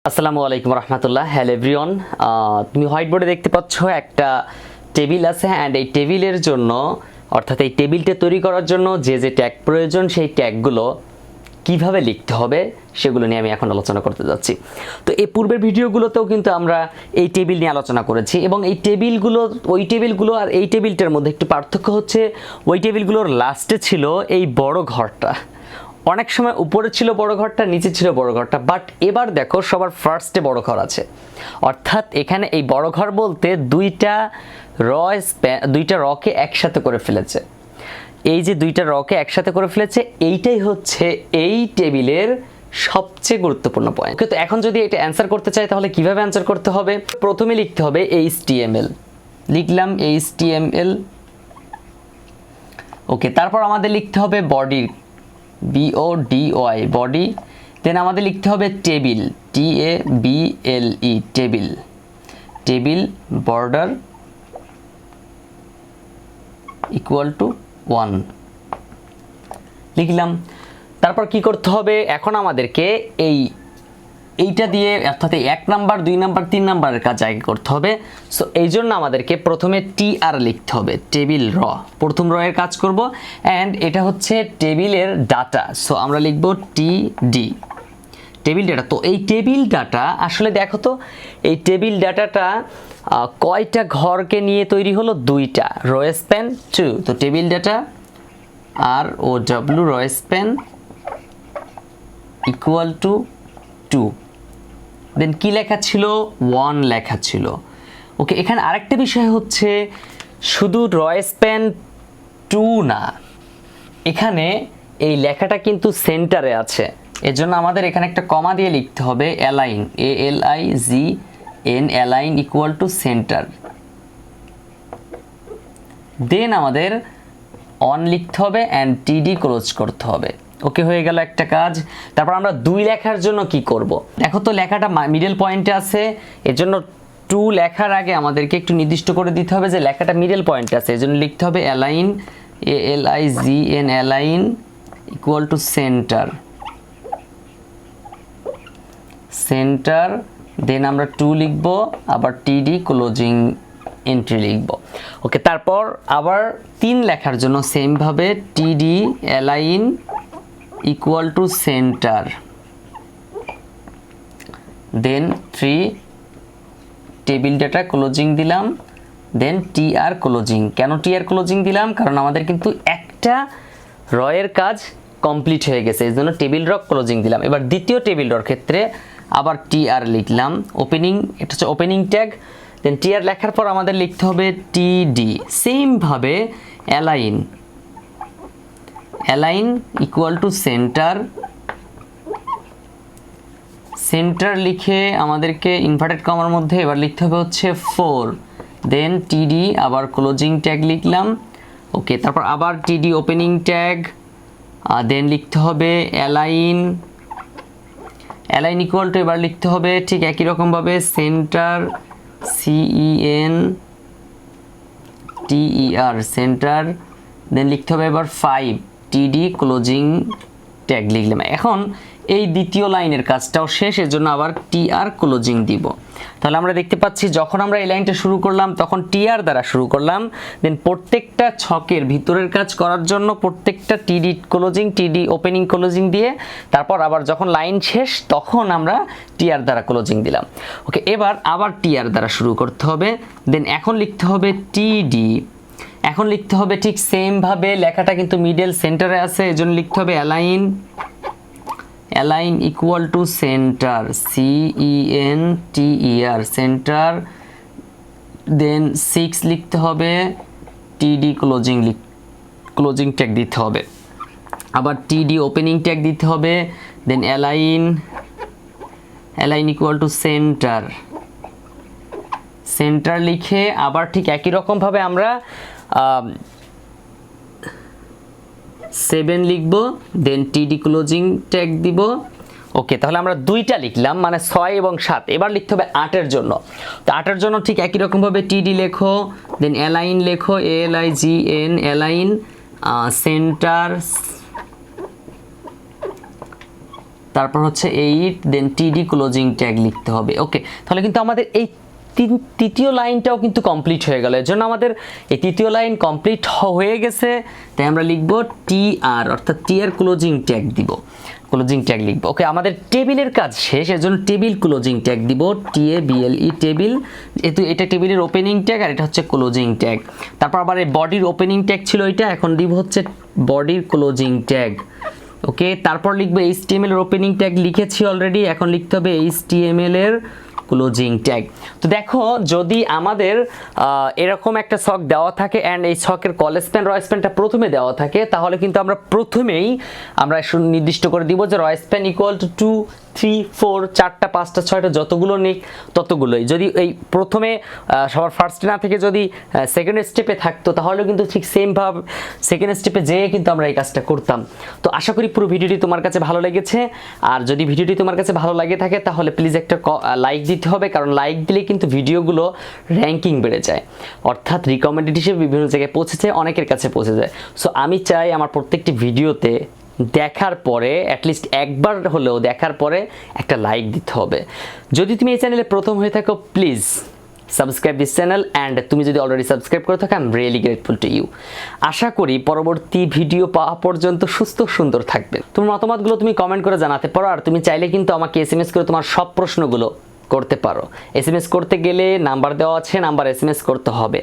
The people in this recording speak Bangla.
আসসালামু আলাইকুম রহমতুল্লাহ। হ্যালো এভরিওয়ান, তুমি হোয়াইট বোর্ডে দেখতে পাচ্ছ একটা টেবিল আছে অ্যান্ড এই টেবিলের জন্য অর্থাৎ এই টেবিলটা তৈরি করার জন্য যে যে ট্যাগ প্রয়োজন সেই ট্যাগগুলো কিভাবে লিখতে হবে সেগুলো নিয়ে আমি এখন আলোচনা করতে যাচ্ছি। তো এই পূর্বের ভিডিওগুলোতেও কিন্তু আমরা এই টেবিল নিয়ে আলোচনা করেছি এবং এই টেবিলগুলো ওই টেবিলগুলো আর এই টেবিলটার মধ্যে একটু পার্থক্য হচ্ছে ওই টেবিলগুলোর লাস্টে ছিল এই বড় ঘরটা, অনেক সময় উপরে ছিল বড় ঘরটা, নিচে ছিল বড় ঘরটা, বাট এবার দেখো সবার ফার্স্টে বড় ঘর আছে। অর্থাৎ এখানে এই বড় ঘর বলতে দুইটা রকে একসাথে করে ফেলেছে। এই যে দুইটা রকে একসাথে করে ফেলেছে এইটাই হচ্ছে এই টেবিলের সবচেয়ে গুরুত্বপূর্ণ পয়েন্ট। কিন্তু এখন যদি এটা অ্যান্সার করতে চাই তাহলে কিভাবে অ্যান্সার করতে হবে? প্রথমে লিখতে হবে HTML, লিখলাম HTML। ওকে, তারপর আমাদের লিখতে হবে বডির BODY বডি, দেন আমাদের লিখতে হবে table TABLE table, table border equal to 1 লিখলাম। তারপর কি করতে হবে? এখন আমাদেরকে এইটা দিয়ে অর্থাৎ 1 নাম্বার 2 নাম্বার 3 নাম্বারের কাজ আগে করতে হবে। সো এই জন্য আমাদেরকে প্রথমে TR লিখতে হবে, টেবিল র, প্রথম র এর কাজ করব অ্যান্ড এটা হচ্ছে টেবিলের ডাটা। সো আমরা লিখব TD টেবিল ডাটা। তো এই টেবিল ডাটা আসলে দেখো তো এই টেবিল ডাটাটা কয়টা ঘরকে নিয়ে তৈরি হলো? 2টা, রো স্প্যান 2। তো table data ROW rho span equal to 2। দেন কি লেখা ছিল? 1 লেখা ছিল। ওকে, এখানে আরেকটা বিষয় হচ্ছে শুধু রো স্প্যান 2 না, এখানে এই লেখাটা কিন্তু সেন্টারে আছে। এজন্য আমাদের এখানে একটা কমা দিয়ে লিখতে হবে align, ALIGN align equal to centre. দেন আমাদের অন লিখতে হবে অ্যান্ড TD ক্লোজ করতে হবে। ওকে, হয়ে গেল একটা কাজ। তারপর আমরা 2 লেখার জন্য কি করব? দেখো তো লেখাটা মিডল পয়েন্টে আছে, এজন্য 2 লেখার আগে আমাদেরকে একটু নির্দিষ্ট করে দিতে হবে যে লেখাটা মিডল পয়েন্টে আছে। এজন্য লিখতে হবে align ALIGN align equal to centre, centre. দেন আমরা 2 লিখব, আবার TD ক্লোজিং এন্ট্রি লিখব। ওকে, তারপর আবার 3 লেখার জন্য সেম ভাবে TD align equal to centre, then 3 table data closing দিলাম, দেন TR ক্লোজিং। কেন TR ক্লোজিং দিলাম? কারণ আমাদের কিন্তু একটা র এর কাজ কমপ্লিট হয়ে গেছে, এই জন্য টেবিল র ক্লোজিং দিলাম। এবার দ্বিতীয় টেবিল রর ক্ষেত্রে আবার TR লিখলাম, ওপেনিং, এটা হচ্ছে ওপেনিং ট্যাগ। দেন TR লেখার পর আমাদের লিখতে হবে TD, সেম ভাবে align, align equal to centre, centre লিখে আমাদেরকে ইনভার্টেড কমার মধ্যে এবার লিখতে হবে হচ্ছে 4, দেন TD আবার ক্লোজিং ট্যাগ লিখলাম। ওকে, তারপর আবার TD ওপেনিং ট্যাগ, দেন লিখতে হবে অ্যালাইন, অ্যালাইন ইকুয়াল টু এবার লিখতে হবে ঠিক একই রকমভাবে সেন্টার CENTER সেন্টার, দেন লিখতে হবে এবার 5 TD ক্লোজিং ট্যাগ লিখলাম। এখন এই দ্বিতীয় লাইনের কাজটাও শেষ, এর জন্য আবার TR ক্লোজিং দিব। তাহলে আমরা দেখতে পাচ্ছি যখন আমরা এই লাইনটা শুরু করলাম তখন TR দ্বারা শুরু করলাম, দেন প্রত্যেকটা ছকের ভিতরের কাজ করার জন্য প্রত্যেকটা TD closing, TD opening closing দিয়ে তারপর আবার যখন লাইন শেষ তখন আমরা TR দ্বারা ক্লোজিং দিলাম। ওকে, এবার আবার TR দ্বারা শুরু করতে হবে, দেন এখন লিখতে হবে TD, এখন লিখতে হবে ঠিক সেম ভাবে লেখাটা কিন্তু মিডল সেন্টারে আছে, এজন্য লিখতে হবে align, align equal to centre CENTER centre, then 6 লিখতে হবে TD ক্লোজিং ট্যাগ দিতে হবে, আবার TD ওপেনিং ট্যাগ দিতে হবে, then align equal to centre, centre লিখে আবার ঠিক একই রকম ভাবে আমরা 7 লিখব, দেন TD ক্লোজিং ট্যাগ দিব। ওকে, তাহলে আমরা 2টা লিখলাম মানে 6 এবং 7। এবার লিখতে হবে 8 এর জন্য। তো 8 এর জন্য ঠিক একই রকম ভাবে TD লেখো, দেন অ্যালাইন লেখো ALIGN অ্যালাইন সেন্টার তারপর হচ্ছে 8 দেন টিডি ক্লোজিং ট্যাগ লিখতে হবে। ওকে, তাহলে কিন্তু আমাদের এই তৃতীয় লাইনটাও কিন্তু কমপ্লিট হয়ে গেল। এর জন্য আমাদের এই তৃতীয় লাইন কমপ্লিট হয়ে গেছে, তাই আমরা লিখব টিআর, অর্থাৎ টিআর ক্লোজিং ট্যাগ দিব, ক্লোজিং ট্যাগ লিখব। ওকে, আমাদের টেবিলের কাজ শেষ, এর জন্য টেবিল ক্লোজিং ট্যাগ দিব, TABLE টেবিল, যেহেতু এটা টেবিলের ওপেনিং ট্যাগ আর এটা হচ্ছে ক্লোজিং ট্যাগ। তারপর আবার এই বডির ওপেনিং ট্যাগ ছিল এটা, এখন দিব হচ্ছে বডির ক্লোজিং ট্যাগ। ওকে, তারপর লিখবো HTML এর ওপেনিং ট্যাগ লিখেছি অলরেডি, এখন লিখতে হবে HTML এর ক্লোজিং ট্যাগ। তো দেখো, যদি আমাদের এরকম একটা ছক দেওয়া থাকে অ্যান্ড এই ছকের কলস্প্যান রয়স্প্যানটা প্রথমে দেওয়া থাকে, তাহলে কিন্তু আমরা প্রথমেই আমরা নির্দিষ্ট করে দিব যে রয়স্প্যান ইকুয়াল টু 2, 3, 4, 4টা 5টা 6টা যতগুলো নিক ততগুলোই। যদি এই প্রথমে সবার ফার্স্টে না থেকে যদি সেকেন্ড স্টেপে থাকতো, তাহলে কিন্তু ঠিক সেম ভাবে সেকেন্ড স্টেপে যেয়ে কিন্তু আমরা এই কাজটা করতাম। তো আশা করি পুরো ভিডিওটি তোমার কাছে ভালো লেগেছে, আর যদি ভিডিওটি তোমার কাছে ভালো লাগে থাকে তাহলে প্লিজ একটা লাইক দিতে হবে, কারণ লাইক দিলে কিন্তু ভিডিওগুলো র্যাঙ্কিং বেড়ে যায়, অর্থাৎ রিকমেন্ডেড হিসেবে বিভিন্ন জায়গায় পৌঁছে যায়, অনেকের কাছে পৌঁছে যায়। সো আমি চাই আমার প্রত্যেকটি ভিডিওতে দেখার পরে অ্যাটলিস্ট একবার হলেও দেখার পরে একটা লাইক দিতে হবে। যদি তুমি এই চ্যানেলে প্রথম হয়ে থাকো, please subscribe this channel, and তুমি যদি অলরেডি সাবস্ক্রাইব করে থাকো, I am really grateful to you. আশা করি পরবর্তী ভিডিও পাওয়া পর্যন্ত সুস্থ সুন্দর থাকবে। তোমার মতামতগুলো তুমি কমেন্ট করে জানাতে পারো, আর তুমি চাইলে কিন্তু আমাকে SMS করে তোমার সব প্রশ্নগুলো করতে পারো। SMS করতে গেলে নাম্বার দেওয়া আছে, নাম্বার SMS করতে হবে।